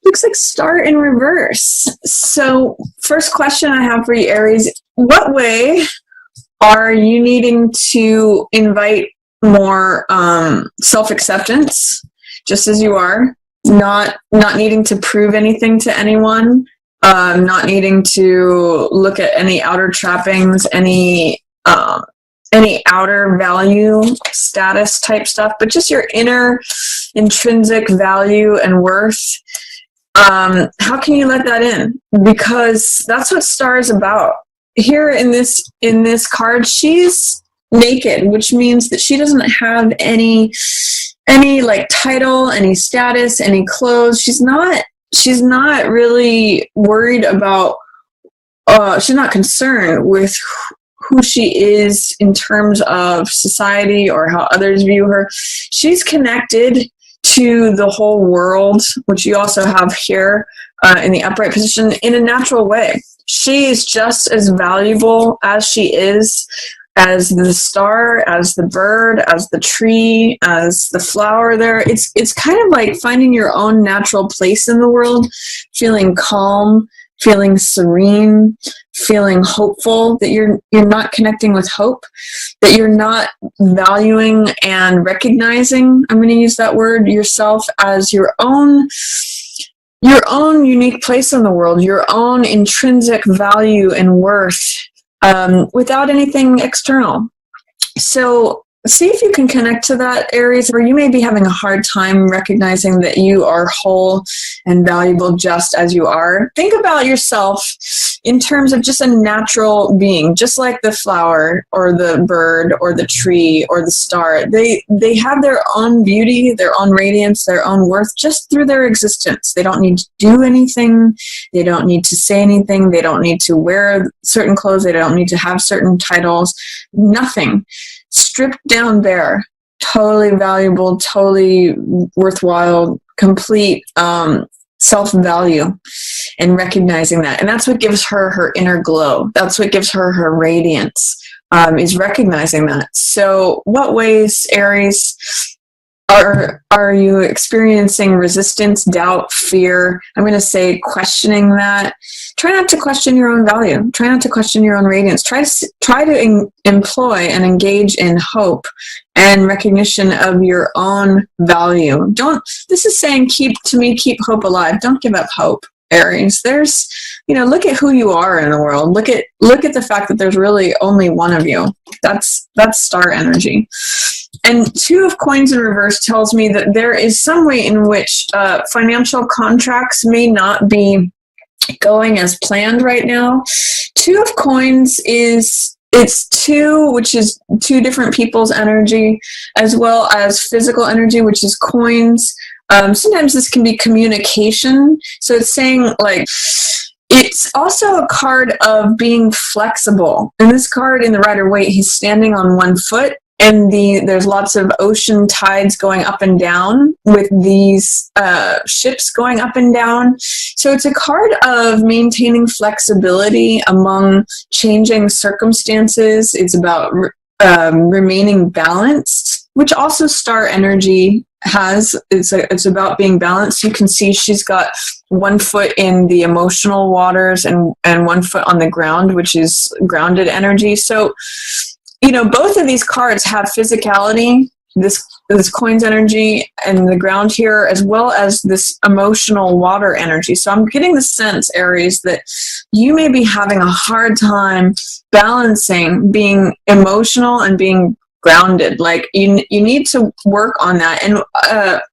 looks like star in reverse. So first question I have for you, Aries, what way are you needing to invite more self-acceptance, just as you are, not needing to prove anything to anyone, not needing to look at any outer trappings, any outer value status type stuff, but just your inner intrinsic value and worth. How can you let that in? Because that's what star is about. Here in this card, she's naked, which means that she doesn't have any like title, any status, any clothes. She's not really worried about, she's not concerned with who she is in terms of society or how others view her. She's connected to the whole world, which you also have here in the upright position, in a natural way. She is just as valuable as she is, as the star, as the bird, as the tree, as the flower there. It's kind of like finding your own natural place in the world, feeling calm, feeling serene, feeling hopeful, that you're not connecting with hope, that you're not valuing and recognizing, I'm going to use that word, yourself as your own unique place in the world, your own intrinsic value and worth, without anything external. So see if you can connect to that, Aries, where you may be having a hard time recognizing that you are whole and valuable just as you are. Think about yourself in terms of just a natural being, just like the flower or the bird or the tree or the star. They have their own beauty, their own radiance, their own worth just through their existence. They don't need to do anything. They don't need to say anything. They don't need to wear certain clothes. They don't need to have certain titles. Nothing. Stripped down bare, totally valuable, totally worthwhile, complete self-value, and recognizing that. And that's what gives her her inner glow. That's what gives her her radiance, is recognizing that. So what ways, Aries, are you experiencing resistance, doubt, fear? I'm going to say questioning that. Try not to question your own value. Try not to question your own radiance. Try to employ and engage in hope and recognition of your own value. This is saying keep hope alive. Don't give up hope, Aries. Look at who you are in the world. Look at the fact that there's really only one of you. That's star energy. And Two of Coins in reverse tells me that there is some way in which financial contracts may not be going as planned right now. Two of Coins it's two, which is two different people's energy, as well as physical energy, which is coins. Sometimes this can be communication. So it's saying, like, it's also a card of being flexible. In this card, in the Rider-Waite, he's standing on one foot, and there's lots of ocean tides going up and down with these ships going up and down. So it's a card of maintaining flexibility among changing circumstances. It's about remaining balanced, which also star energy has. It's about being balanced. You can see she's got one foot in the emotional waters and one foot on the ground, which is grounded energy. So both of these cards have physicality, this coins energy and the ground here, as well as this emotional water energy. So I'm getting the sense, Aries, that you may be having a hard time balancing being emotional and being grounded. Like you need to work on that. And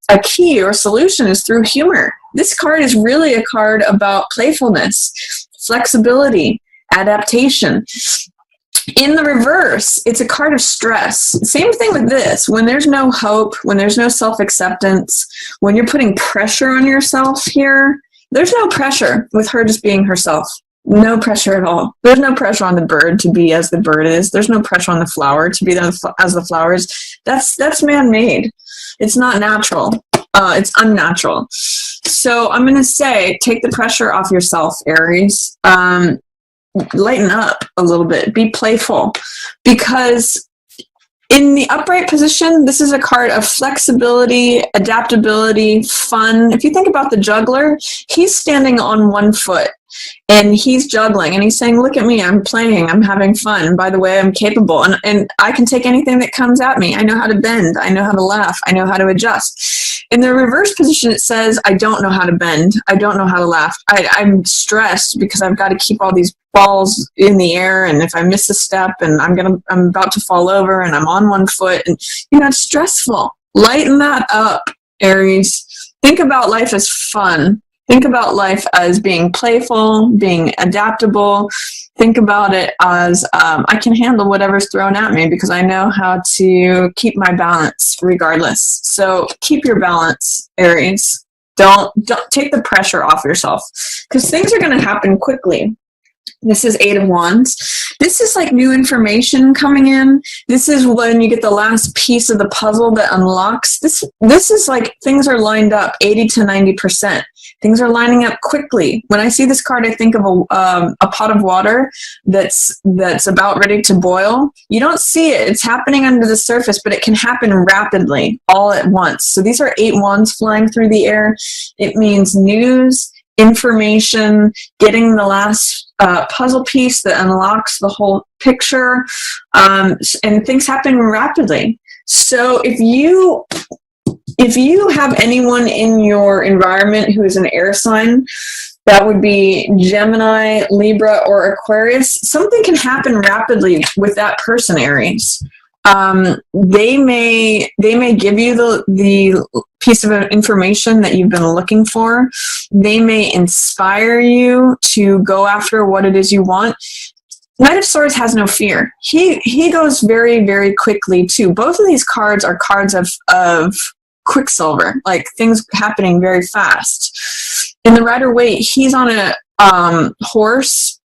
a key or solution is through humor. This card is really a card about playfulness, flexibility, adaptation. In the reverse, it's a card of stress. Same thing with this. When there's no hope, when there's no self-acceptance, when you're putting pressure on yourself here, there's no pressure with her just being herself. No pressure at all. There's no pressure on the bird to be as the bird is. There's no pressure on the flower to be as the flower is. That's man-made. It's not natural. It's unnatural. So I'm going to say, take the pressure off yourself, Aries. Lighten up a little bit. Be playful, because In the upright position, this is a card of flexibility, adaptability, fun. If you think about the juggler, he's standing on one foot and he's juggling and he's saying, look at me, I'm playing, I'm having fun. And by the way, I'm capable and I can take anything that comes at me. I know how to bend. I know how to laugh. I know how to adjust. In the reverse position, it says, I don't know how to bend. I don't know how to laugh. I'm stressed because I've got to keep all these balls in the air, and if I miss a step and I'm about to fall over and I'm on one foot, and it's stressful. Lighten that up, Aries. Think about life as fun. Think about life as being playful, being adaptable. Think about it as I can handle whatever's thrown at me because I know how to keep my balance regardless. So keep your balance, Aries. Don't take the pressure off yourself because things are going to happen quickly. This is 8 of Wands. This is like new information coming in. This is when you get the last piece of the puzzle that unlocks. This is like things are lined up 80 to 90%. Things are lining up quickly. When I see this card, I think of a pot of water that's about ready to boil. You don't see it. It's happening under the surface, but it can happen rapidly all at once. So these are 8 wands flying through the air. It means news, information, getting the last puzzle piece that unlocks the whole picture, and things happen rapidly. So if you have anyone in your environment who is an air sign, that would be Gemini, Libra, or Aquarius, something can happen rapidly with that person, Aries. They may give you the piece of information that you've been looking for. They may inspire you to go after what it is you want. Knight of Swords has no fear. He goes very, very quickly too. Both of these cards are cards of quicksilver, like things happening very fast. In the Rider-Waite, he's on a horse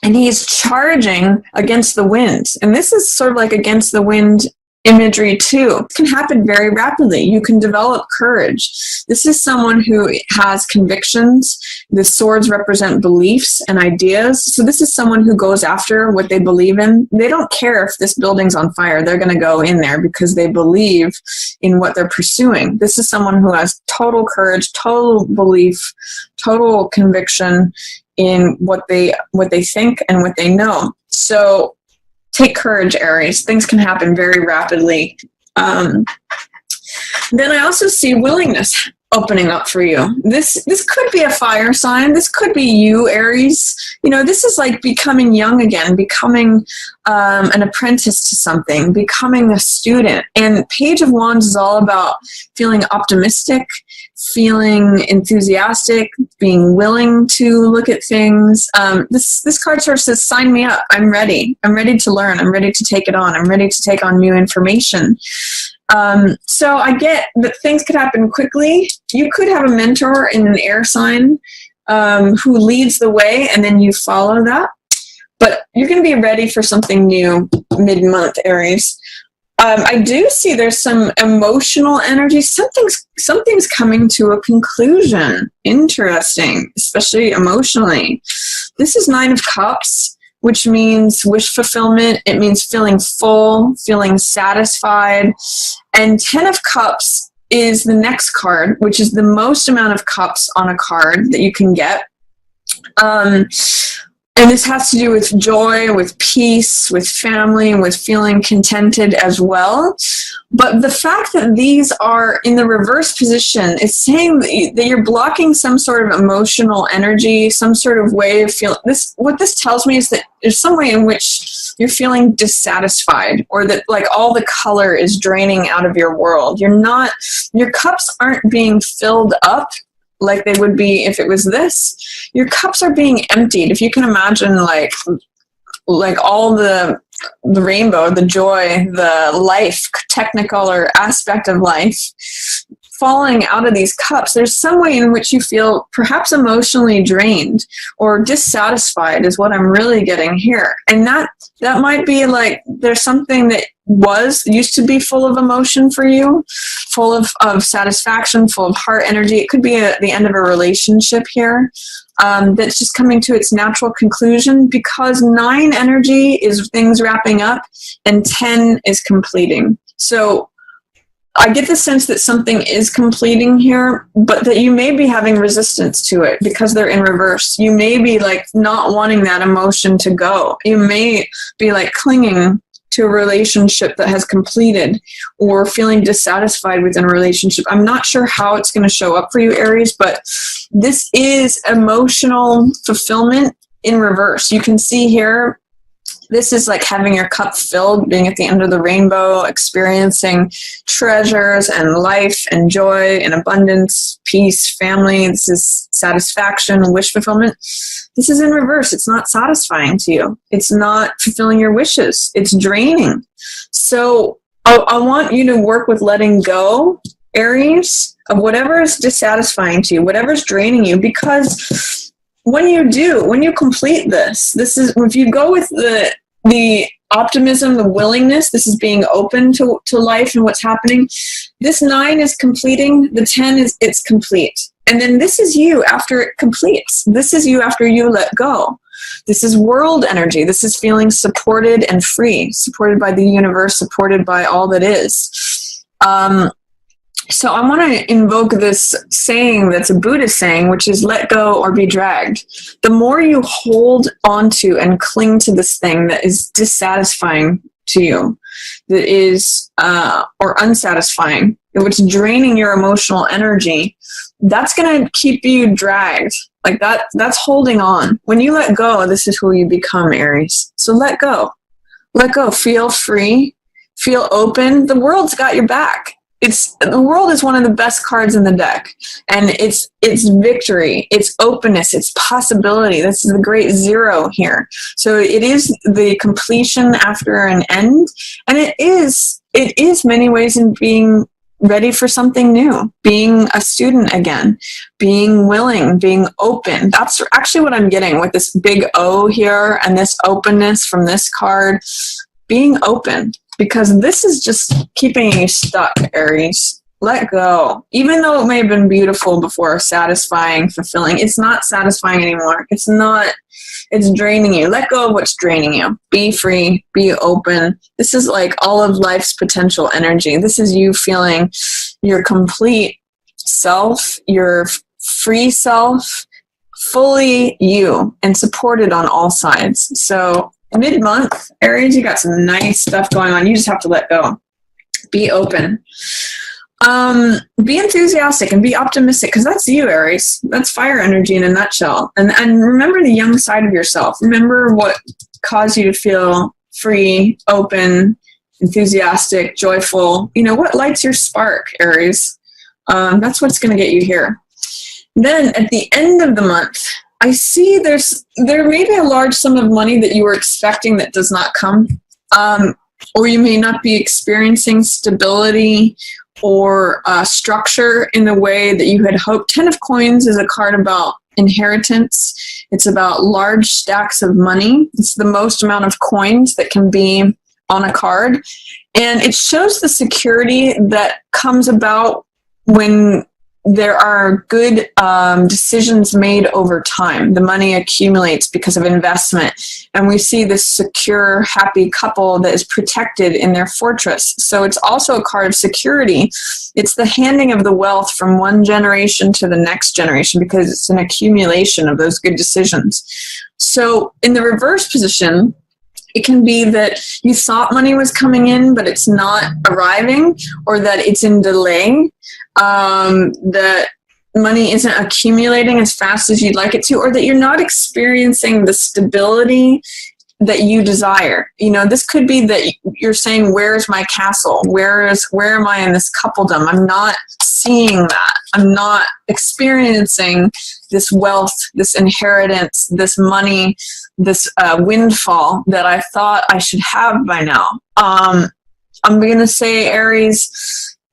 and he's charging against the wind. And this is sort of like against the wind imagery too. It can happen very rapidly. You can develop courage. This is someone who has convictions. The swords represent beliefs and ideas. So this is someone who goes after what they believe in. They don't care if this building's on fire. They're going to go in there because they believe in what they're pursuing. This is someone who has total courage, total belief, total conviction in what they think and what they know. So take courage, Aries. Things can happen very rapidly. Then I also see willingness opening up for you. This could be a fire sign. This could be you, Aries. This is like becoming young again, becoming an apprentice to something, becoming a student. And Page of Wands is all about feeling optimistic, feeling enthusiastic, being willing to look at things. This card sort of says, sign me up. I'm ready. I'm ready to learn. I'm ready to take it on. I'm ready to take on new information. So I get that things could happen quickly. You could have a mentor in an air sign who leads the way, and then you follow that. But you're going to be ready for something new mid-month, Aries. I do see there's some emotional energy. Something's coming to a conclusion. Interesting, especially emotionally. This is 9 of Cups, which means wish fulfillment. It means feeling full, feeling satisfied. And 10 of Cups is the next card, which is the most amount of cups on a card that you can get. And this has to do with joy, with peace, with family, with feeling contented as well. But the fact that these are in the reverse position is saying that you're blocking some sort of emotional energy, some sort of way of feeling. What this tells me is that there's some way in which you're feeling dissatisfied, or that like all the color is draining out of your world. Your cups aren't being filled up like they would be if it was this. Your cups are being emptied. If you can imagine like all the rainbow, the joy, the life, technicolor aspect of life falling out of these cups, there's some way in which you feel perhaps emotionally drained or dissatisfied is what I'm really getting here. And that might be like there's something that used to be full of emotion for you, full of satisfaction, full of heart energy. It could be the end of a relationship here that's just coming to its natural conclusion, because 9 energy is things wrapping up and 10 is completing. So I get the sense that something is completing here, but that you may be having resistance to it because they're in reverse. You may be like not wanting that emotion to go. You may be like clinging to a relationship that has completed, or feeling dissatisfied within a relationship. I'm not sure how it's going to show up for you, Aries, but this is emotional fulfillment in reverse. You can see here, this is like having your cup filled, being at the end of the rainbow, experiencing treasures and life and joy and abundance, peace, family. This is satisfaction, wish fulfillment. This is in reverse. It's not satisfying to you. It's not fulfilling your wishes. It's draining. So I want you to work with letting go, Aries, of whatever is dissatisfying to you, whatever's draining you, because when you complete this is, if you go with the optimism, the willingness, this is being open to life and what's happening. This 9 is completing, the 10 it's complete. And then this is you after it completes. This is you after you let go. This is world energy. This is feeling supported and free, supported by the universe, supported by all that is. So I want to invoke this saying that's a Buddhist saying, which is let go or be dragged. The more you hold onto and cling to this thing that is dissatisfying to you, that is, or unsatisfying, which is draining your emotional energy, that's going to keep you dragged. Like that's holding on. When you let go, this is who you become, Aries. So let go. Let go. Feel free. Feel open. The world's got your back. The world is one of the best cards in the deck, and it's victory, it's openness, it's possibility. This is the great 0 here. So it is the completion after an end, and it is many ways in being ready for something new, being a student again, being willing, being open. That's actually what I'm getting with this big O here and this openness from this card, being open. Because this is just keeping you stuck, Aries. Let go. Even though it may have been beautiful before, satisfying, fulfilling, it's not satisfying anymore. It's draining you. Let go of what's draining you. Be free. Be open. This is like all of life's potential energy. This is you feeling your complete self, your free self, fully you, and supported on all sides. So mid-month, Aries, you got some nice stuff going on. You just have to let go. Be open. Be enthusiastic and be optimistic, because that's you, Aries. That's fire energy in a nutshell. And remember the young side of yourself. Remember what caused you to feel free, open, enthusiastic, joyful. You know, what lights your spark, Aries? That's what's going to get you here. Then at the end of the month, I see there may be a large sum of money that you were expecting that does not come, or you may not be experiencing stability or structure in the way that you had hoped. 10 of Coins is a card about inheritance. It's about large stacks of money. It's the most amount of coins that can be on a card, and it shows the security that comes about when there are good decisions made over time. The money accumulates because of investment. And we see this secure, happy couple that is protected in their fortress. So it's also a card of security. It's the handing of the wealth from one generation to the next generation, because it's an accumulation of those good decisions. So in the reverse position, it can be that you thought money was coming in, but it's not arriving, or that it's in delay. That money isn't accumulating as fast as you'd like it to, or that you're not experiencing the stability that you desire. You know, this could be that you're saying, where's my castle? Where am I in this coupledom? I'm not seeing that. I'm not experiencing this wealth, this inheritance, this money, this windfall that I thought I should have by now. I'm going to say, Aries,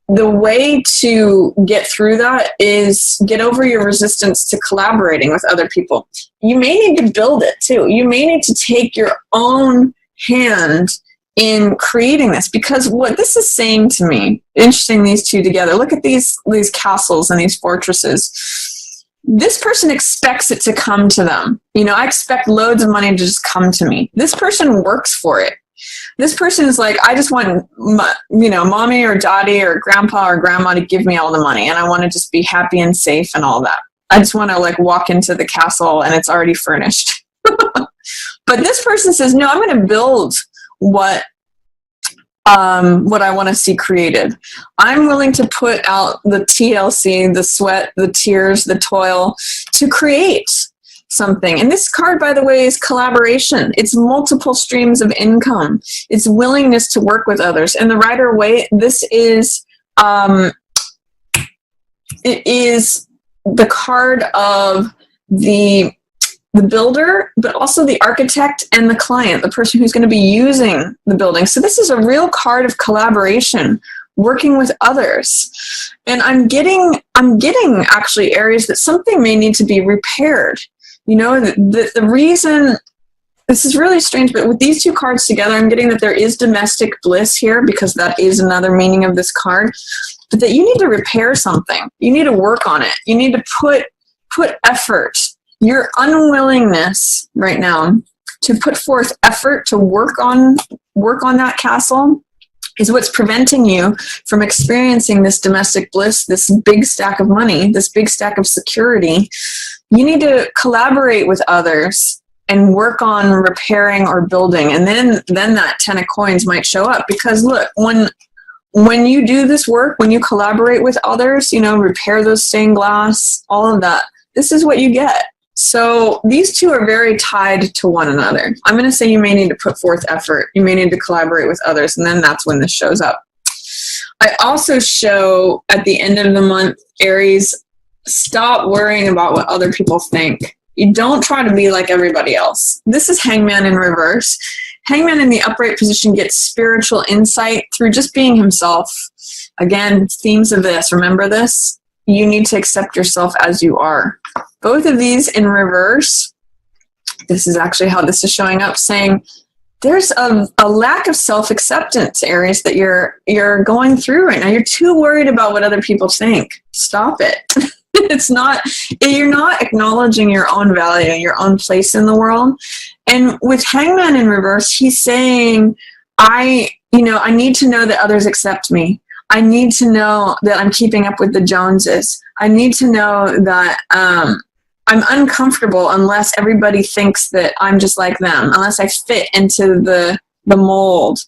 the way to get through that is get over your resistance to collaborating with other people. You may need to build it too. You may need to take your own hand in creating this, because what this is saying to me, interesting, these two together, look at these castles and these fortresses. This person expects it to come to them. You know, I expect loads of money to just come to me. This person works for it. This person is like, I just want, mommy or daddy or grandpa or grandma to give me all the money, and I want to just be happy and safe and all that. I just want to like walk into the castle and it's already furnished. But this person says, no, I'm going to build what I want to see created. I'm willing to put out the TLC, the sweat, the tears, the toil to create something. And this card, by the way, is collaboration. It's multiple streams of income. It's willingness to work with others. And the Rider-Waite, this is, it is the card of the builder, but also the architect and the client, the person who's going to be using the building. So this is a real card of collaboration, working with others. And I'm getting actually, Aries, that something may need to be repaired. You know, the reason, this is really strange, but with these two cards together, I'm getting that there is domestic bliss here, because that is another meaning of this card, but that you need to repair something. You need to work on it. You need to put effort. Your unwillingness right now to put forth effort to work on that castle is what's preventing you from experiencing this domestic bliss, this big stack of money, this big stack of security. You need to collaborate with others and work on repairing or building. And then that 10 of coins might show up, because look, when you do this work, when you collaborate with others, you know, repair those stained glass, all of that, this is what you get. So these two are very tied to one another. I'm going to say you may need to put forth effort. You may need to collaborate with others, and then that's when this shows up. I also show at the end of the month, Aries, stop worrying about what other people think. You don't try to be like everybody else. This is Hangman in reverse. Hangman in the upright position gets spiritual insight through just being himself. Again, themes of this, remember this? You need to accept yourself as you are. Both of these in reverse, this is actually how this is showing up, saying there's a lack of self-acceptance, Aries, that you're going through right now. You're too worried about what other people think. Stop it. You're not acknowledging your own value, your own place in the world. And with Hangman in reverse, he's saying, I need to know that others accept me. I need to know that I'm keeping up with the Joneses. I need to know that I'm uncomfortable unless everybody thinks that I'm just like them, unless I fit into the mold.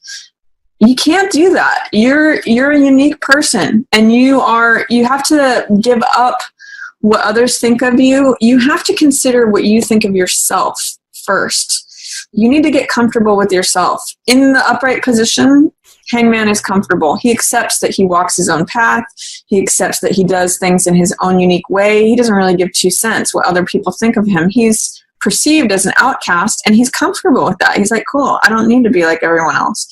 You can't do that. You're a unique person, and you have to give up what others think of you. You have to consider what you think of yourself first. You need to get comfortable with yourself. In the upright position, Hangman is comfortable. He accepts that he walks his own path. He accepts that he does things in his own unique way. He doesn't really give 2 cents what other people think of him. He's perceived as an outcast, and he's comfortable with that. He's like, cool, I don't need to be like everyone else.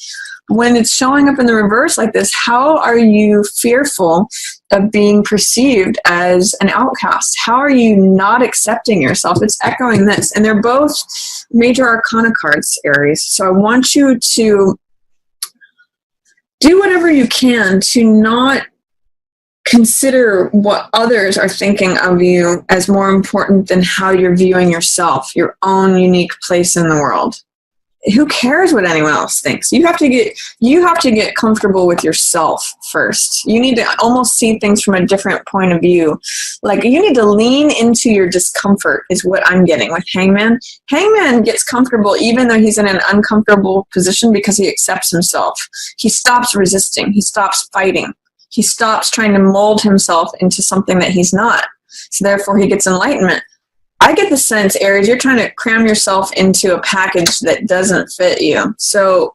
When it's showing up in the reverse like this, how are you fearful of being perceived as an outcast? How are you not accepting yourself? It's echoing this. And they're both major arcana cards, Aries. So I want you to do whatever you can to not consider what others are thinking of you as more important than how you're viewing yourself, your own unique place in the world. Who cares what anyone else thinks? You have to get comfortable with yourself first. You need to almost see things from a different point of view. Like, you need to lean into your discomfort is what I'm getting with Hangman. Hangman gets comfortable even though he's in an uncomfortable position because he accepts himself. He stops resisting. He stops fighting. He stops trying to mold himself into something that he's not. So therefore he gets enlightenment. I get the sense, Aries, you're trying to cram yourself into a package that doesn't fit you. So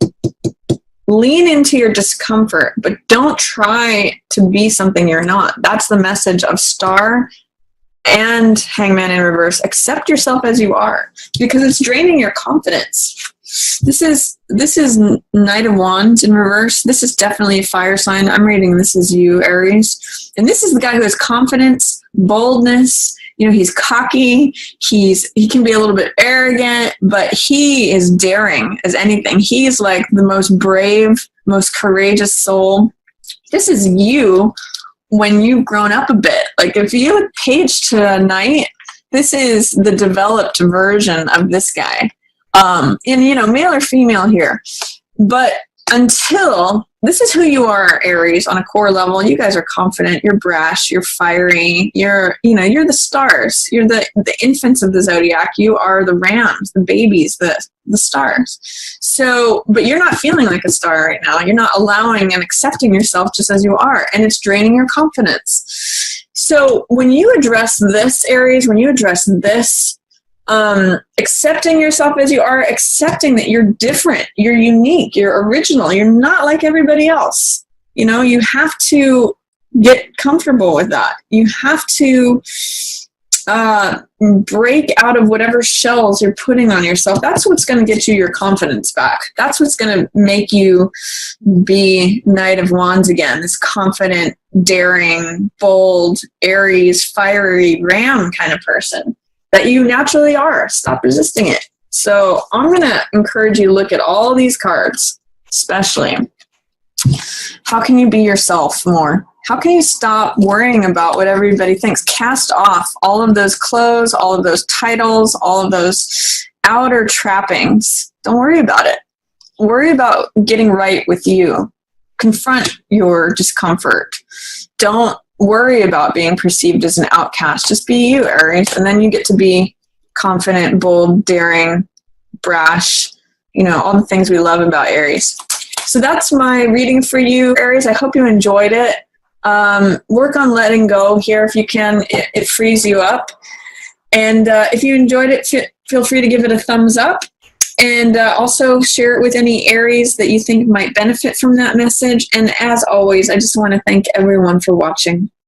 lean into your discomfort, but don't try to be something you're not. That's the message of Star and Hangman in reverse. Accept yourself as you are, because it's draining your confidence. This is Knight of Wands in reverse. This is definitely a fire sign. I'm reading this as you, Aries. And this is the guy who has confidence, boldness. You know, he's cocky, he can be a little bit arrogant, but he is daring as anything. He's like the most brave, most courageous soul. This is you when you've grown up a bit. Like if you look page to night, this is the developed version of this guy. And you know, male or female here. But until this is who you are, Aries, on a core level. You guys are confident, you're brash, you're fiery, you're the stars, you're the infants of the zodiac, you are the rams, the babies, the stars. So, but you're not feeling like a star right now. You're not allowing and accepting yourself just as you are, and it's draining your confidence. So when you address this, Aries, when you address this, accepting yourself as you are, accepting that you're different, you're unique, you're original, you're not like everybody else. You know, you have to get comfortable with that. You have to break out of whatever shells you're putting on yourself. That's what's going to get you your confidence back. That's what's going to make you be Knight of Wands again, this confident, daring, bold, Aries, fiery, ram kind of person that you naturally are. Stop resisting it. So I'm going to encourage you to look at all these cards, especially. How can you be yourself more? How can you stop worrying about what everybody thinks? Cast off all of those clothes, all of those titles, all of those outer trappings. Don't worry about it. Worry about getting right with you. Confront your discomfort. Don't worry about being perceived as an outcast. Just be you, Aries, and then you get to be confident, bold, daring, brash, you know, all the things we love about Aries. So that's my reading for you, Aries. I hope you enjoyed it. Work on letting go here if you can. It frees you up. And if you enjoyed it, feel free to give it a thumbs up. And also share it with any Aries that you think might benefit from that message. And as always, I just want to thank everyone for watching.